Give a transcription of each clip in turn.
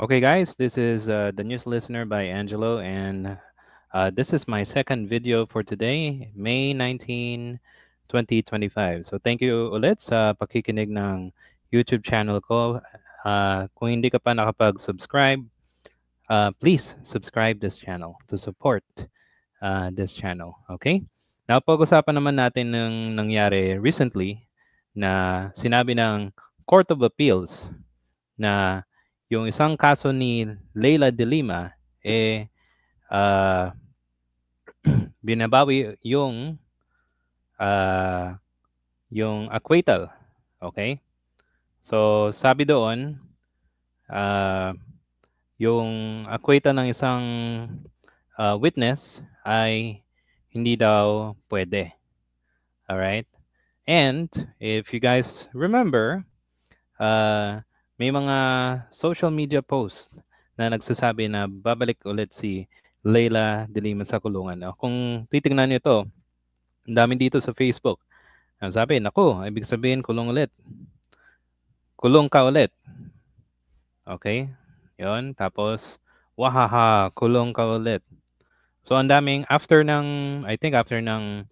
Okay, guys, this is the news listener by Angelo, and this is my second video for today, May 19, 2025. So thank you ulit sa pakikinig ng YouTube channel ko. Kung hindi ka pa nakapag-subscribe, please subscribe this channel to support this channel. Okay? Now, pag-usapan naman natin ng nangyari recently na sinabi ng Court of Appeals na yung isang kaso ni Leila de Lima ah, binabawi ah, yung acquittal. Okay? So sabi doon, ah, yung acquittal ng isang witness ay hindi daw pwede. Alright? And if you guys remember, may mga social media post na nagsasabi na babalik ulit si Leila de Lima sa kulungan. Kung titingnan niyo ito, ang dami dito sa Facebook. Ang sabi, naku, ibig sabihin kulong ulit. Kulong ka ulit. Okay? Yon. Tapos, wahaha, kulong ka ulit. So, ang daming, I think after ng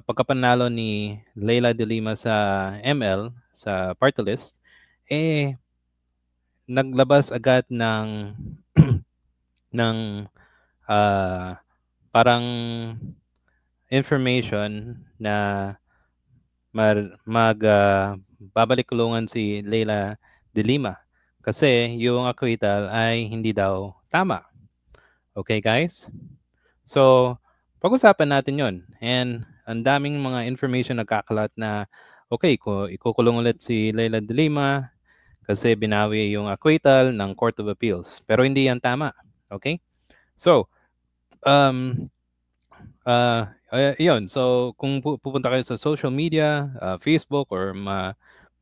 pagkapanalo ni Leila de Lima sa ML, sa party list, naglabas agad ng ng parang information na babalik kulungan si Leila de Lima kasi yung acquittal ay hindi daw tama. Okay, guys? So, pag-usapan natin yon. And ang daming mga information nagkakalat na okay, ikukulong ulit si Leila de Lima kasi binawi yung acquittal ng Court of Appeals. Pero hindi yan tama. Okay? So, yun. So, kung pupunta kayo sa social media, Facebook, or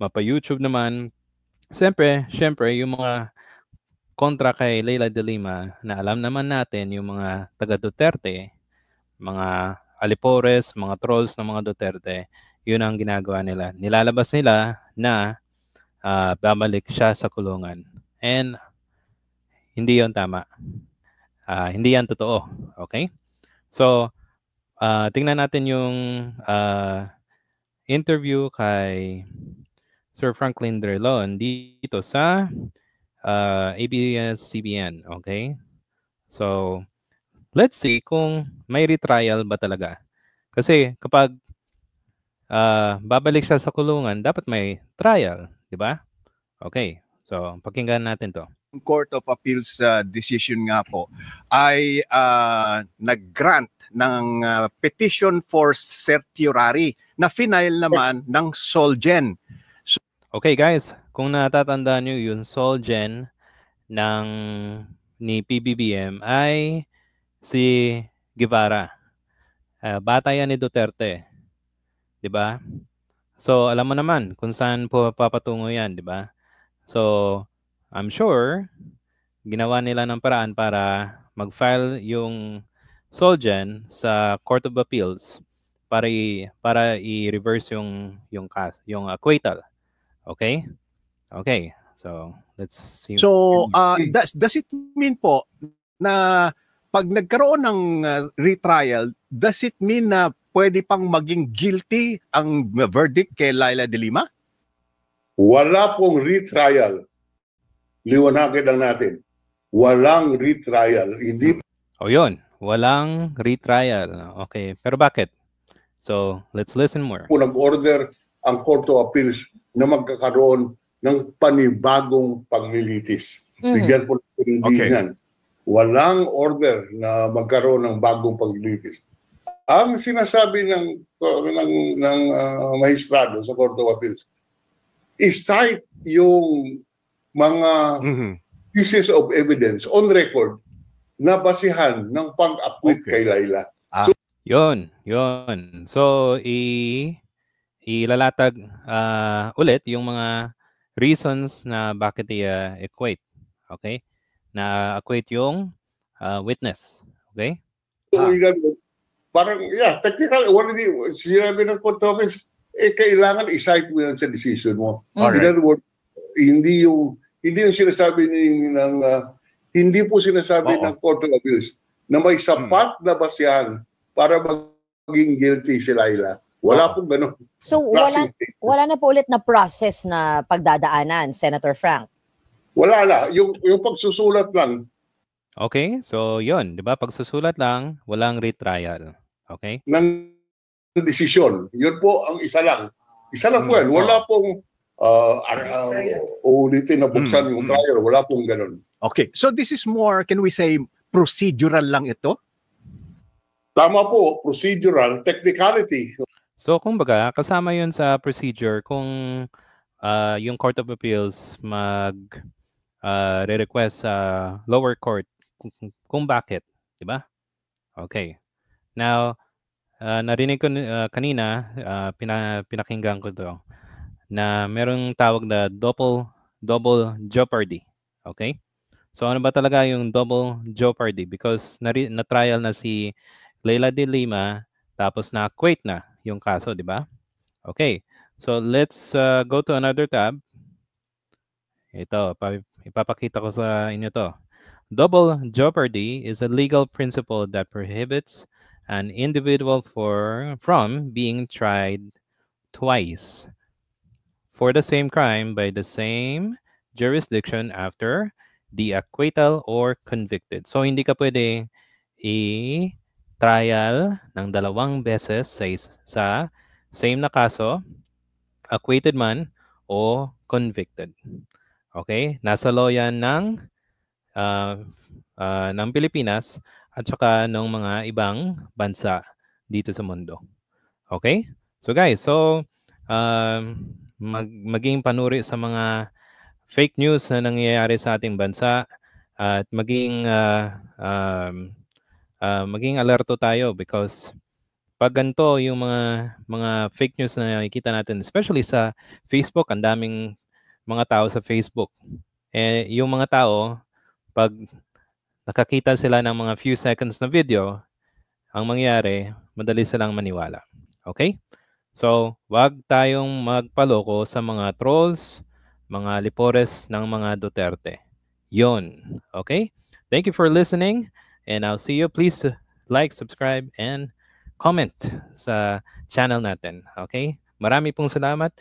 mapa-YouTube naman, syempre, yung mga kontra kay Leila de Lima na alam naman natin, yung mga taga-Duterte, mga alipores, mga trolls ng mga Duterte, yun ang ginagawa nila. Nilalabas nila na babalik siya sa kulungan. And hindi yon tama. Hindi yan totoo. Okay? So, tingnan natin yung interview kay Sir Franklin Drilon dito sa ABS-CBN. Okay? So, let's see kung may retrial ba talaga. Kasi kapag babalik siya sa kulungan, dapat may trial. Di ba? Okay. So, pakinggan natin to. Court of Appeals decision nga po ay nag-grant ng petition for certiorari na final naman ng Solgen. So, okay guys, kung natatandaan nyo yung Solgen ni PBBM ay si Guevara. Bata yan ni Duterte. 'Di ba? So, alam mo naman kung saan po papatungo yan, 'di ba? So, I'm sure ginawa nila ng paraan para mag-file yung Solgen sa Court of Appeals para i-reverse yung acquittal. Okay? Okay. So, let's see. So, does it mean po na pag nagkaroon ng retrial, does it mean na pwede pang maging guilty ang verdict kay Leila de Lima? Wala pong retrial. Liwanagin lang natin. Walang retrial. Hindi. Yun. Walang retrial. Okay. Pero bakit? So, let's listen more. Nag-order ang Court of Appeals na magkakaroon ng panibagong paglilitis. Bigyan po ng yan. Walang order na magkaroon ng bagong paglilitis. Ang sinasabi ng mahistrado sa Court of Appeals, i-cite yung mga pieces of evidence on record na basihan ng pag-acquit kay Leila. So, yun. So, ilalatag ulit yung mga reasons na bakit i-acquit. Okay? Na acquit yung witness. Okay? So, parang, technical, sinabi ng Court of Appeals, kailangan i-cite mo yan sa decision mo. In other words, hindi yung Hindi yung sinasabi hindi po sinasabi Oo. ng Court of Appeals na may sapat na basihan para maging guilty si Laila. Wala Oo. pong ganun. So wala na po ulit na process na pagdadaanan, Senator Frank. Wala na. Yung pagsusulat lang Okay? So, yun. Di ba? Pagsusulat lang, walang retrial. Okay? ng desisyon. Yun po ang isa lang. Isa lang po yan. Wala pong ulitin na buksan yung trial. Wala pong ganun. Okay. So this is more, can we say, procedural lang ito? Tama po, procedural, technicality. So, kumbaga, kasama yun sa procedure kung yung Court of Appeals re-request sa lower court kung bakit. Di ba? Okay. Now, narinig ko kanina, pinakinggan ko to, na merong tawag na double jeopardy. Okay? So ano ba talaga yung double jeopardy? Because na-trial na si Leila de Lima, tapos na-acquit na yung kaso, di ba? Okay. So let's go to another tab. Ito, ipapakita ko sa inyo to. Double jeopardy is a legal principle that prohibits an individual from being tried twice for the same crime by the same jurisdiction after the acquittal or convicted. So, hindi ka pwede i-trial ng dalawang beses sa same na kaso, acquitted man o convicted. Okay? Nasa law yan ng Pilipinas at saka ng mga ibang bansa dito sa mundo. Okay? So guys, maging panuri sa mga fake news na nangyayari sa ating bansa at maging alerto tayo because pag ganito yung mga fake news na nakikita natin, especially sa Facebook, ang daming mga tao sa Facebook. Yung mga tao, pag nakakita sila ng mga few seconds na video, ang mangyayari, madali silang maniwala. Okay? So, wag tayong magpaloko sa mga trolls, mga lipores ng mga Duterte. Yun. Okay? Thank you for listening and I'll see you. Please like, subscribe, and comment sa channel natin. Okay? Marami pong salamat.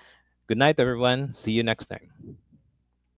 Good night, everyone. See you next time.